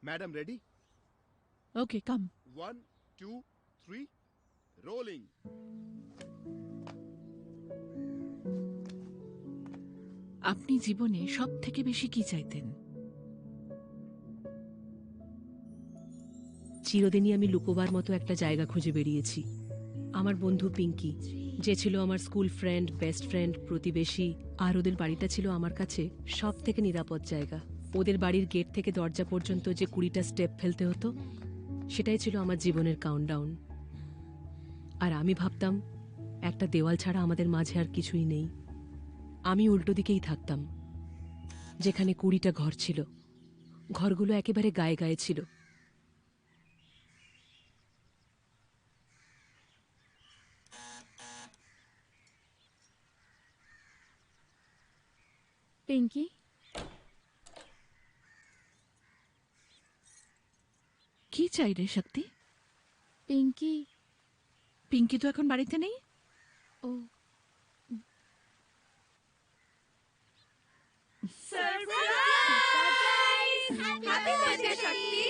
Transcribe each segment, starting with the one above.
Madam, ready? Okay, come. 1, 2, 3, rolling. আপনি জীবনে সবথেকে বেশি কি চাইতেন? চিরদিনই আমি লুকোবার মতো একটা জায়গা খুঁজে বেরিয়েছি। আমার বন্ধু পিঙ্কি, যে ছিল আমার স্কুল ফ্রেন্ড, বেস্ট ফ্রেন্ড, প্রতিবেশী, আর ওদের বাড়িটা ছিল আমার কাছে সব থেকে নিরাপদ জায়গা। ওদের বাড়ির গেট থেকে দরজা পর্যন্ত যে 20টা স্টেপ ফেলতে হতো, সেটাই ছিল আমার জীবনের কাউন্টডাউন। আর আমি ভাবতাম একটা দেওয়াল ছাড়া আমাদের মাঝে আর কিছুই নেই। আমি উল্টো দিকেই থাকতাম, যেখানে 20টা ঘর ছিল। ঘরগুলো একেবারে গায়ে গায়ে ছিল। পিঙ্কি, কি চাই রে শক্তি? পিঙ্কি। পিঙ্কি তো এখন বাড়িতে নেই। ও সারপ্রাইজ! হ্যাপি বার্থডে শক্তি!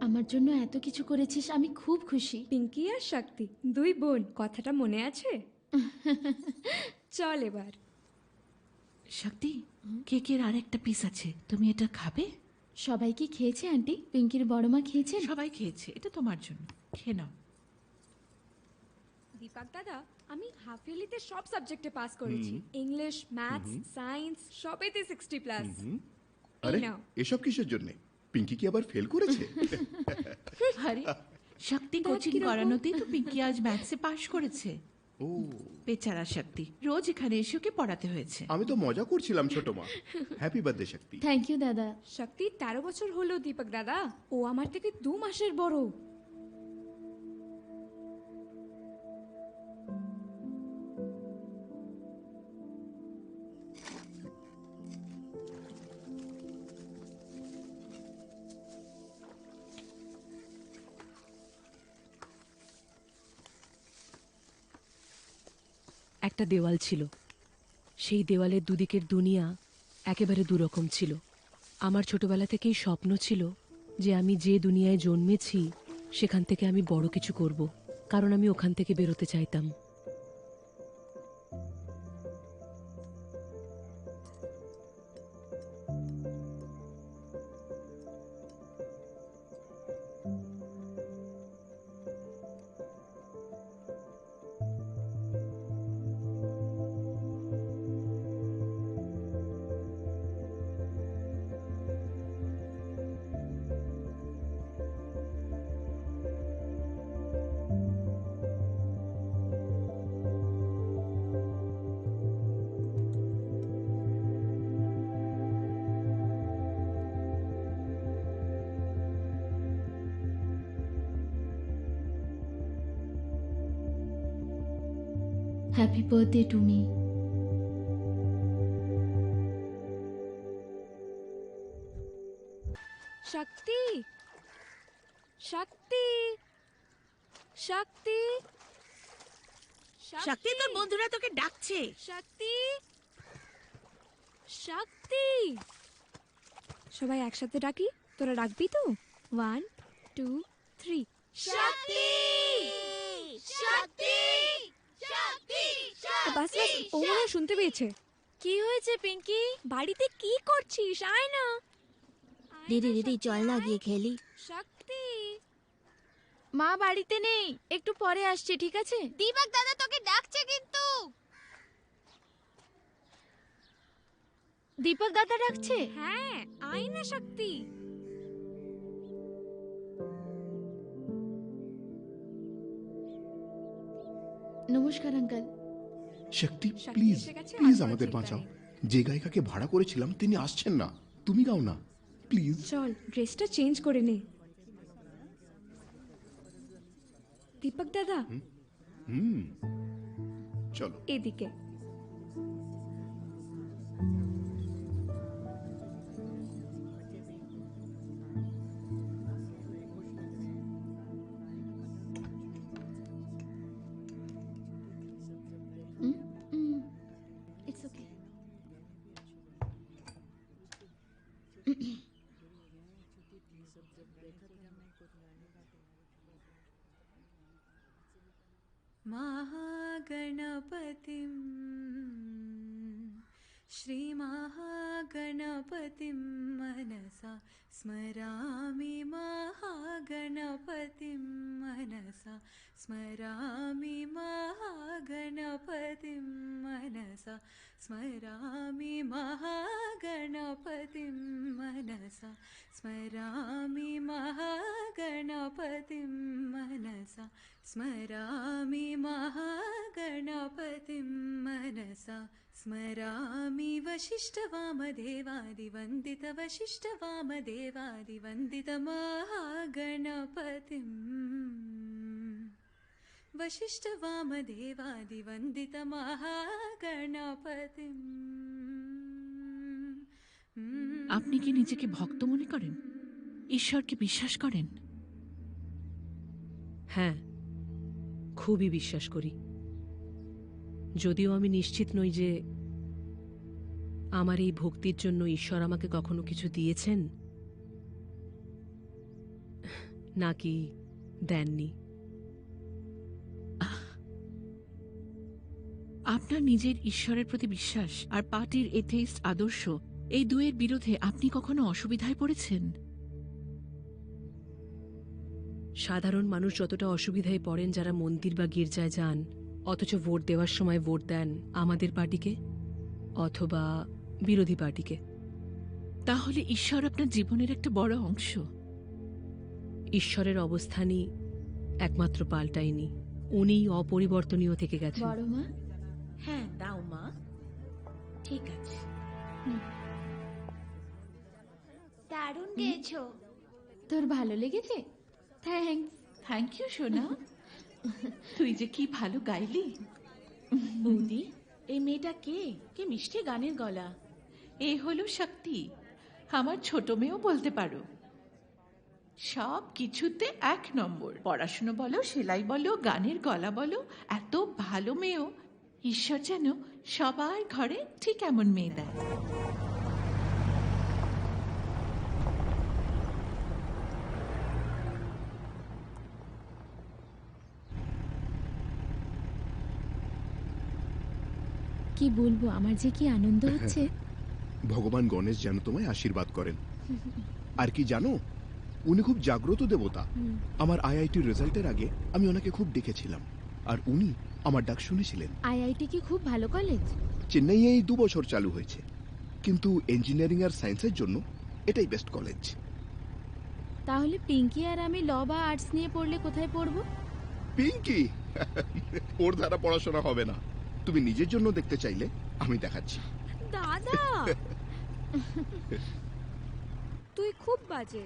আমার জন্য এত কিছু করেছিস, আমি খুব খুশি। পিঙ্কি আর শক্তি, দুই বোন, কথাটা মনে আছে? চল এবার। শক্তি, কেকের আর একটা পিস আছে, তুমি এটা খাবে? সবাই কি খেয়েছে আন্টি? পিঙ্কির বড় মা খেয়েছেন? সবাই খেয়েছে, এটা তোমার জন্য, খেয়ে নাও। দীপক দাদা, আমি হাফ ইয়ারলিতে সব সাবজেক্টে পাস করেছি। ইংলিশ, ম্যাথস, সায়েন্স সবেতে 60+। আরে নাও। এসব কিসের জন্য? পিঙ্কি কি আবার ফেল করেছে? আরে শক্তি দেখ কোচিং কিরকম। করানোতেই তো পিঙ্কি আজ ম্যাথসে পাশ করেছে। ও, বেচারা শক্তি, রোজ এখানে এসে ওকে পড়াতে হয়েছে। আমি তো মজা করছিলাম ছোট মা। Happy birthday Shakti. Thank you দাদা। শক্তি 13 বছর হলো দীপক দাদা, ও আমার থেকে 2 মাসের বড়। একটা দেওয়াল ছিল, সেই দেওয়ালের দুদিকের দুনিয়া একেবারে দুরকম ছিল। আমার ছোটবেলা থেকেই স্বপ্ন ছিল যে আমি যে দুনিয়ায় জন্মেছি সেখান থেকে আমি বড় কিছু করব, কারণ আমি ওখান থেকে বেরোতে চাইতাম। Happy birthday to me. Shakti, Shakti, Shakti, Shakti, তোর বন্ধুরা তোকে ডাকছে। শক্তি, শক্তি। সবাই একসাথে ডাকি, তোরা ডাকবি তো? 1, 2, 3। শক্তি, শক্তি, শক্তি। বাস বাস, ও মনে হয় শুনতে পেয়েছে। কি হয়েছে পিঙ্কি? বাড়িতে কি করছিস? আয় না। দিদি দিদি চল না গিয়ে খেলি। শক্তি, মা বাড়িতে নেই, একটু পরে আসছে, ঠিক আছে? দীপক দাদা তোকে ডাকছে কিন্তু। দীপক দাদা ডাকছে। হ্যাঁ আয় না শক্তি। নমস্কার আঙ্কেল। শক্তি শক্তি প্লিজ এসে গেছে, প্লিজ আর আমাদের বলছি বাঁচাও। তাই। যে গায়িকাকে ভাড়া করেছিলাম তিনি আসছেন না, তুমি গাও না প্লিজ। চল ড্রেসটা চেঞ্জ করে নে। দীপক দাদা চলো। এদিকে। It's okay. महागणपतिं श्रीमहागणपतिं मनसा स्मरामि, महागणपतिं मनसा स्मरामि, महागणपतिं मनसा स्मरामि, महागणपतिं मनसा स्मरामि, महागणपतिं मनसा स्मरामि, महागणपतिं मनसा स्मरामि, वशिष्ठवामदेवादिवन्दित महागणपतिं, वशिष्ठवामदेवादिवन्दित महागणपतिं। আপনি কি নিজেকে ভক্ত মনে করেন? ঈশ্বরকে বিশ্বাস করেন? হ্যাঁ, খুবই বিশ্বাস করি। যদিও আমি নিশ্চিত নই যে আমার এই ভক্তির জন্য ঈশ্বর আমাকে কখনো কিছু দিয়েছেন নাকি দেননি। আপনার নিজের ঈশ্বরের প্রতি বিশ্বাস আর পার্টির এথেইস্ট আদর্শ, এই দুয়ের বিরোধে আপনি কখনো অসুবিধায় পড়েছেন? সাধারণ মানুষ যতটা অসুবিধায় পড়েন যারা মন্দির বা গির্জায় যান অথচ ভোট দেওয়ার সময় ভোট দেন আমাদের পার্টিকে অথবা বিরোধী পার্টিকে। তাহলে ঈশ্বর আপনার জীবনের একটা বড় অংশ। ঈশ্বরের অবস্থানই একমাত্র পাল্টায়নি, উনিই অপরিবর্তনীয় থেকে গেছেন। বড় মা, হ্যাঁ দাও মা, ঠিক আছে। দারুণ গেয়েছো। তোর ভালো লেগেছে? থ্যাঙ্কস। থ্যাংক ইউ সোনা। তুই যে কি ভালো গাইলি। বৌদি, এই মেয়েটা কে? কি মিষ্টি গানের গলা। এই হলো শক্তি, আমার ছোট মেয়েও বলতে পারো। সব কিছুতে 1 নম্বর, পড়াশুনো বলো, সেলাই বলো, গানের গলা বলো, এত ভালো মেয়েও ঈশ্বর যেন সবার ঘরে ঠিক এমন মেয়ে দেয়। কি বলবো, আমার যে কি আনন্দ হচ্ছে। ভগবান গণেশ যেন তোমায় আশীর্বাদ করেন। আর কি জানো, উনি খুব জাগ্রত দেবতা। আমার আইআইটির রেজাল্টের আগে আমি ওনাকে খুব ডেকেছিলাম আর উনি আমার ডাক শুনেছিলেন। আইআইটি কি খুব ভালো কলেজ? চেন্নাইয়ে এই 2 বছর চালু হয়েছে, কিন্তু ইঞ্জিনিয়ারিং আর সায়েন্সের জন্য এটাই বেস্ট কলেজ। তাহলে পিঙ্কি আর আমি ল বা আর্টস নিয়ে পড়লে কোথায় পড়বো? পিঙ্কি ওর দ্বারা পড়াশোনা হবে না। তুমি নিজের জন্য দেখতে চাইলে আমি দেখাচ্ছি। দাদা তুই খুব বাজে।